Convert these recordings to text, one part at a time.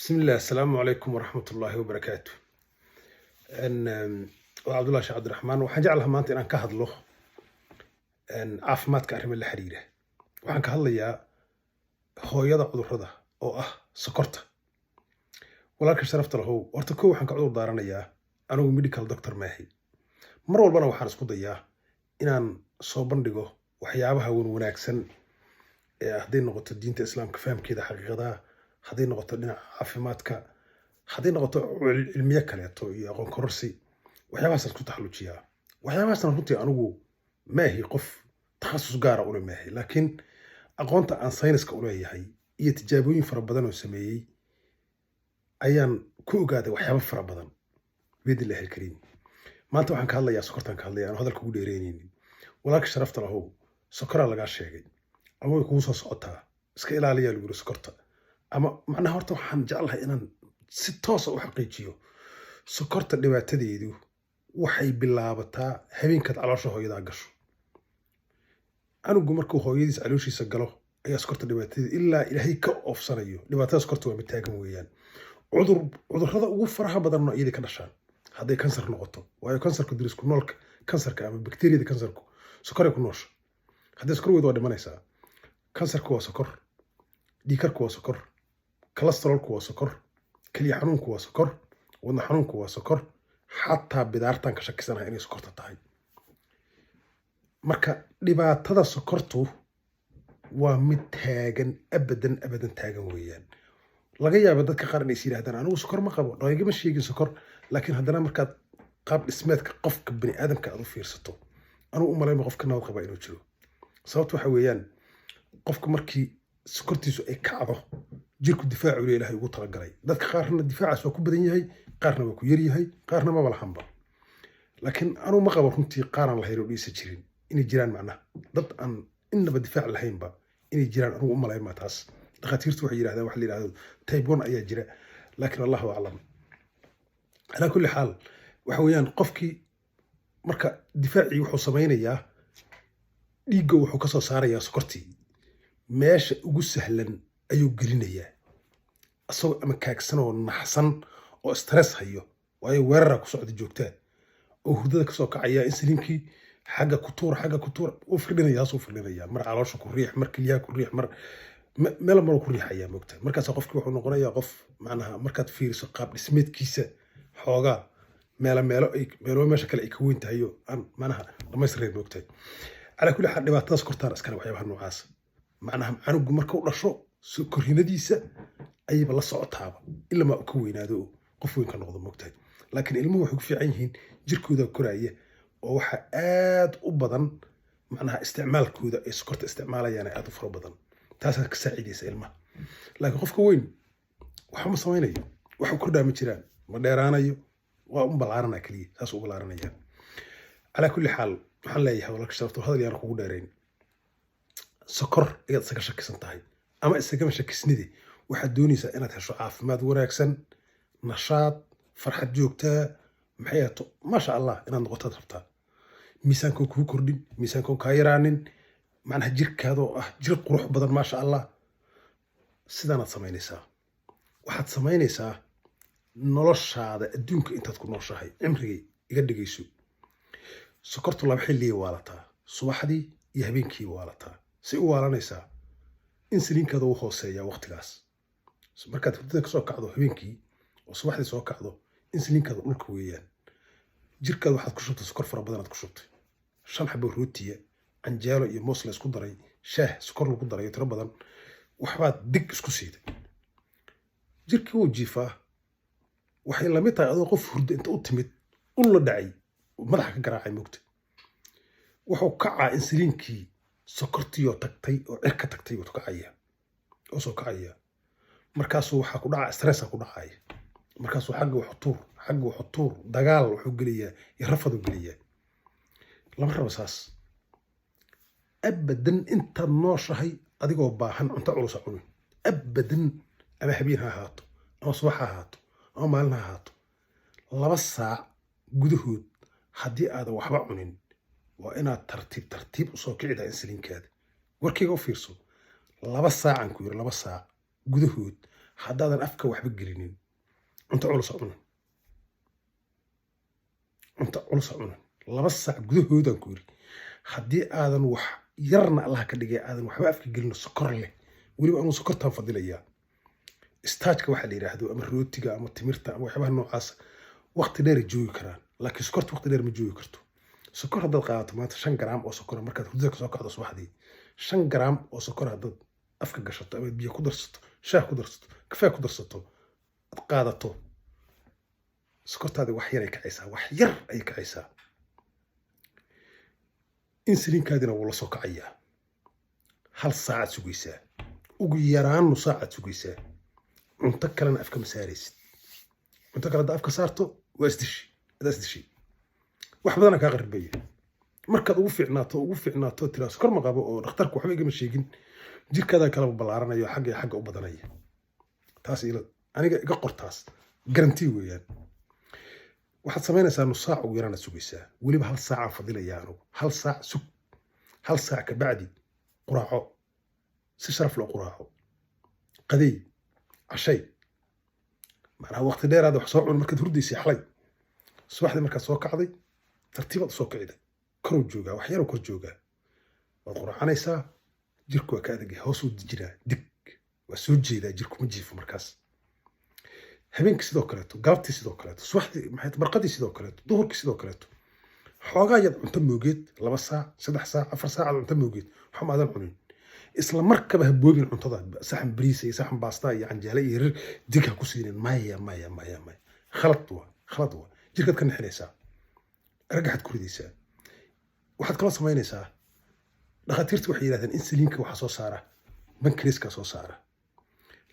بسم الله السلام عليكم ورحمة الله وبركاته. أن عبد الله شيخ عبد الرحمن وحنجعلها maanta inaan ka hadlo caafimaadka arrimo la xiriira. Waxaan ka hadlayaa hooyada cudurrada oo ah sokorta. Walaalka sharafta lahow horta koow waxaan ka cudur daaranayaa anigu medical doctor maahi. Mar walbana waxaan isku dayaa inaan soo bandhigo waxyaabaha wanaagsan ee hadday noqoto diinta islaamka fahamkeeda xaqiiqada hadday noqoto dhinaca caafimaadka hadday noqoto cilmiye kaleeto iyo aqoon kororsi waxyaabahaas isku taxallujiyaa waxyaabahaasna runtii anigu maahi qof takhasus gaara u leeyahay laakiin aqoonta aan sayniska u leeyahay iyo tijaabooyin fara badan oo sameeyay ayaan ku ogaaday waxyaabo fara badan bidillah alkariim maanta waxaan ka hadlayaa sokortaan ka hadlayaa hadalka ugu dheereynaynin walaalka sharafta lahow sokora laga sheegay ama way kugu soo socotaa iska ilaaliya lagu yiri sokorta ama macnaha horta waxaan jeclahay inaan si toos ah u xaqiijiyo sokorta dhibaatadeedu waxay bilaabataa habeenkad caloosha hooyada gasho anugu markuu hooyadiis calooshiisa galo ayaa sokorta dhibaatadeedu ilaa ilaahay ka oofsanayo dhibaatada sokorta waa mid taagan weeyaan cudurrada ugu faraha badan oo iyada ka dhashaan hadday kansar noqoto waayo kansarku dirisku noolka kansarka ama bakteeriyada kansarku sokor ay ku noosho hadday sokor weydo waa dhimanaysaa kansarku waa sokor dhiigkarku waa sokor cholesterolku waa sokor kaliya xanuunku waa sokor wadna xanuunku waa sokor xataa bidaartan ka shakisanahay inay sokorta tahay marka dhibaatada sokortu waa mid taagan abadan taagan weeyaan laga yaabo dadka qaar inay yiraahdaan anigu sokor ma qabo dhayga ma sheegin sokor laakiin haddana markaad qaab dhismeedka qofka bani aadamka aad u fiirsato anigu u malayma qofka nabad qaba inuu jiro sababtu waxa weeyaan qofka markii sokortiisu ay kacdo jirku difaacu ilaahay ugu talagalay dadka qaarna difaacaas waa ku badan yahay qaarna waa ku yar yahay qaarna ma balahanba laakiin anigu ma qabo runtii qaaran la hayro dhiisa jirin inay jiraan macnaha dad aan innaba difaac lahaynba inay jiraan anigu u malayma taas dhakhaatiirtu waxay yiraahdaan wax la yiraahdo type 1 ayaa jira laakiin Allahu a'lam ala kulli xaal waxa weeyaan qofkii marka difaacii wuxuu samaynayaa dhiigga wuxuu ka soo saarayaa sokortii meesha ugu sahlan ayuu gelinayaa asagoo ama kaagsan oo naxsan oo stress hayo waayo weerara ku socda joogtaa oo hurdada kasoo kacaya insulinkii xagga ku tuur uu firdhinayaa mar caloosha ku riix mar kaliya ku riix mar meel mar ku riixaya moogta markaas qofkii wuxuu noqonayaa qof macnaha markaad fiiriso qaab dhismeedkiisa xoogaa meelo meesha kale ay ka weyn tahay aan macnaha dhamaystiray moogta ala kulli xal dhibaatada sokortaan iskana waxyaabaha noocaas macnaha canugu marka uu dhasho sokornimadiisa ayba la socotaaba ilaa ma ka weynaado qof weyn ka noqdo moogta laakiin ilmuhu waxay ku fiican yihiin jirkooda koraya oo waxa aad u badan macnaha isticmaalkooda ay sokorta isticmaalayaan aad u fara badan taas ka saacidaysa ilmaha laakiin qofka weyn waxa ma samaynayo waxa kordhaa ma jiraan ma dheeraanayo waa un balaaranaa kaliya taas u balaaranaya ala kulli xaal waxaan leeyahay walaalka sharafta hadal yaan kugu dheerayn sokor ayaad isaga shakisan tahay ama isagama shakisnidi waxaad doonaysaa inaad hesho caafimaad wanaagsan nashaad farxad joogtaa maxay ahaato maasha allah inaad noqotaad rabtaa miisaankoon kuu kordhin miisaankoon kaa yaraanin macnaha jirkaadoo ah jir qurux badan maasha allah sidaanaad samaynaysaa waxaad samaynaysaa noloshaada adduunka intaad ku nooshahay cimrigay iga dhigayso sokortu laba xilliyay waalataa subaxdii iyo habeenkii waalataa si u waalanaysaa insulinkaada u hooseeyaa waqtigaas markaad hurdada ka soo kacdo habeenkii oo subaxdii soo kacdo insulinkaada dhulka weeyaan jirkaada waxaad ku shubtay sokor fara badan aad ku shubtay 5 xabo rootiya anjeelo iyo moos la isku daray shaah sokor lagu daray tiro badan waxbaad dig isku siiday jirkii uu jiifaa waxay la mid tahay adoo qof hurda inta u timid ul la dhacay madaxa ka garaacay moogta wuxuu kacaa insulinkii sokortii oo tagtay oo cirka tagtay oo kacaya oo soo kacaya markaasuu waxa ku dhaca stress ku dhacaya markaasuu xagga wuxuu tuur dagaal wuxuu geliyaa iyo rafadu geliyaa lama rabo saas abadan inta nooshahay adigoo baahan cunto culus cuni abadan ama habeen ha ahaato ama subax ha ahaato ama maalin ha ahaato 2 saac gudahood haddii aad waxba cunin waa inaad tartiib u soo kicida insulinkaada warkayga u fiirso 2 saacan ku yiri 2 saac gudahood haddaadan afka waxba gelinin cunto culus ha cunin cunto culus ha cunin 2 saac gudahoodan ku yiri haddii aadan wax yarna allah ka dhigay aadan waxba afka gelin sokor leh weliba anuu sokortaan fadilayaa istaajka waxa la yiraahdo ama rootiga ama timirta ama waxyabaha noocaas waqti dheer joogi karaan laakiin sokorta waqti dheer ma joogi karto sokor haddaad qaadato maanta 5 garaam oo sokor markaad hurdada ka soo kacdo subaxdii 5 garaam oo sokor haddaad afka gashato ama biyo ku darsato shaah ku darsato kafee ku darsato ad qaadato sokortaadi wax yar ay kacaysaa wax yar ay kacaysaa insulinkaadina wuu la soo kacayaa 1 saacaad sugaysaa ugu yaraan nus saacaad sugaysaa cunto kalena afka ma saaraysid cunto kale hadda afka saarto waa isdishi wax badan kaa qaribaya markaad ugu fiicnaato tiraa sokor ma qabo oo dhakhtarku waxba igama sheegin jirkaada kala ballaaranayo xagga u badanaya taas aniga iga qortaas garantii weeyaan waxaad samaynaysaa nus saac ugu yaraan sugaysaa weliba 1 saac aan fadilayaa anugu 1 saac sug 1 saac ka bacdi quraaco si sharaf loo quraaco qaday عشي معناها وقت دير هذا حصول عن مركز هردي سيحلي صباح مركز سوق عضي ترتيب سوق عيدا كرو جوجا وحيرو كرو جوجا والقرآن عنيسا جيركو كادجي هوسو دجرا دك وسوجي إذا جيركو مجي في مركز هبينك سيدو كلاتو قابتي سيدو كلاتو صباح محيط برقدي سيدو كلاتو ظهرك سيدو كلاتو حوغا يد أنت موجود 2 ساعة 6 ساعة 4 ساعة أنت موجود وحم هذا العنين isla markaba habboobin cuntada saxan bariis iyo saxan baasta iyo canjeelo iyo rir dig ha ku siinin maya khalad waa jirkaad ka nixinaysaa argagaxaad ku ridaysaa waxaad kala samaynaysaa dhakhaatiirtu waxay yidhahdeen insulinka waxaa soo saara bankreaska soo saara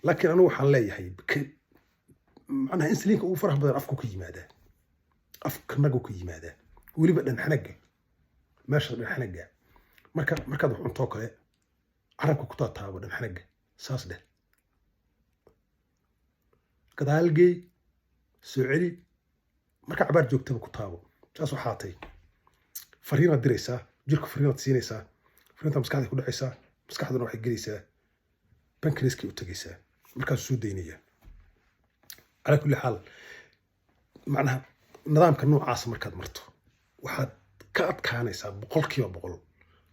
laakiin anigu waxaan leeyahay macnaha insulinka ugu faraha badan afku ka yimaadaa afkanagu ka yimaadaa weliba dhanxanaga meesha dhanxanaga markaad wax cuntoo kale عربك كتاب تابو دم حنقة ساس ده كذالجي سعري مركع عبار جوك تبو كتابو ساسو حاطي فرينا دريسة جيرك فرينا تسينيسة فرينا مسكحة كل عيسى مسكحة نروح الجريسة بنكريسكي وتجيسة مركز سودينية على كل حال معناها نظام كنوع عاصم مركز مرتو واحد كات كانيسة بقول كيو بقول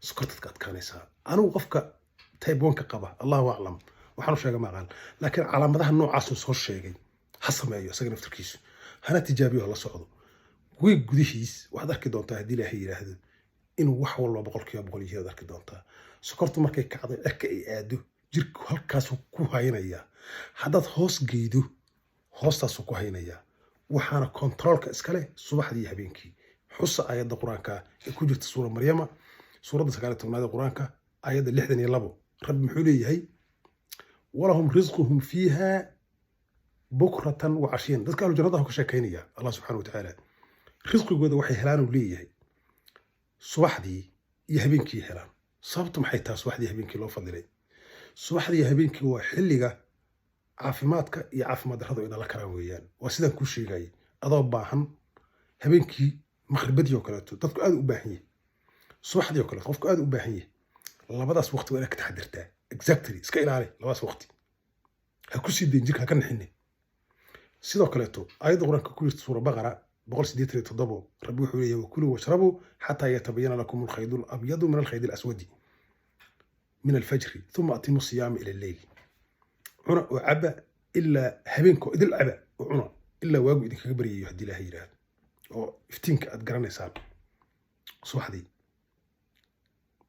سكرت كات كانيسة أنا وقفك تايبون كقبة الله أعلم وحنا شيء ما قال لكن على مدى النوع عاصم صور شيء حصل معي سجن في تركيز هنا تجابيه الله صعده ويجوديش واحد أركض دونتا هدي له هي هذا إنه وح والله بقول كيا بقول هي هذا أركض دونتا سكرت مركي كعض أركي أدو جرك هالكاس وكوهينا إياه حدث هوس جيدو هوس تاس وكوهينا إياه وحنا كنترول كإسكالة صباح دي هبينكي حس آيات القرآن كا كوجت سورة مريم سورة سكالة من هذا القرآن كا آيات اللي حدني لبو رب محولي هي ولهم رزقهم فيها بكرة وعشيا ذلك قالوا جنده كشاكينية الله سبحانه وتعالى رزق جود وحي هلان وليه هي صباح دي يهبينكي هلان صابت محيطها صباح دي يهبينكي لو فضلي صباح دي يهبينكي وحلقة عافماتك يا عافمات هذا إذا لك راويان وسيدا كل شيء جاي أضرب باهم هبينكي مخربتي وكلاتو تذكر هذا أباهية صباح دي وكلاتو قفك هذا أباهية labadaas waqti waa inaad ka taxadirtaa exactly iska ilaali labadaas waqti ha ku sii dayn jirka ha ka nixinin sidoo kaleeto ayadda quraanka ku jirta suura baqara 187 rabbi wuxuu leeyahay wakulu washrabuu xataa yatabayana lakum alkhaydu alabyadu min alkhaydi alaswadi min alfajri thumma atimu siyaama ila alleyl cuna oo caba ilaa habeenko idil caba oo cuna ilaa waagu idinkaga baryayo haddii ilaahay yidhaahdo oo iftiinka aad garanaysaan subaxdii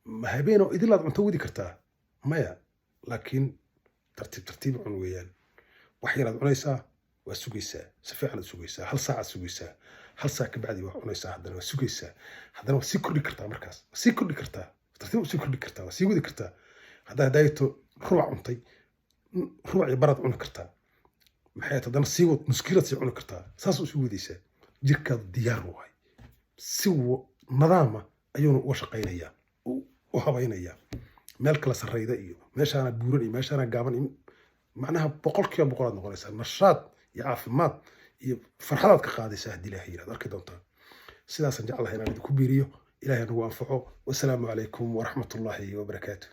ما هبينه إذا لا أنت ودي كرتها مايا لكن ترتيب عنويان وحيرة عنيسة والسوقيسة سفيعة السوقيسة هل ساعة السوقيسة هل ساعة بعد عنيسة هذا والسوقيسة هذا هو سيكون كرتها مركز سيكون كرتها ترتيب سيكون كرتها سيودي كرتها هذا دايته ربع عنطي ربع عبارة عن كرتها محيط هذا سيوت مشكلة عن كرتها ساسو سيوديسة جركة ديار واي سوى نظامة أيون وشقينية وحباينيا meel kala sarreeyda iyo meeshaana buuran iyo meeshaana gaaban macnaha boqolkiiba boqolaad noqonaysaa nashaad iyo caafimaad iyo farxadaad ka qaadaysaa haddii ilaahay yiraahdo arki doontaa sidaasaan jeclahay inaan idinku biiriyo ilaahay nagu anfaco wasalaamu calaykum waraxmatullaahi wabarakaatuh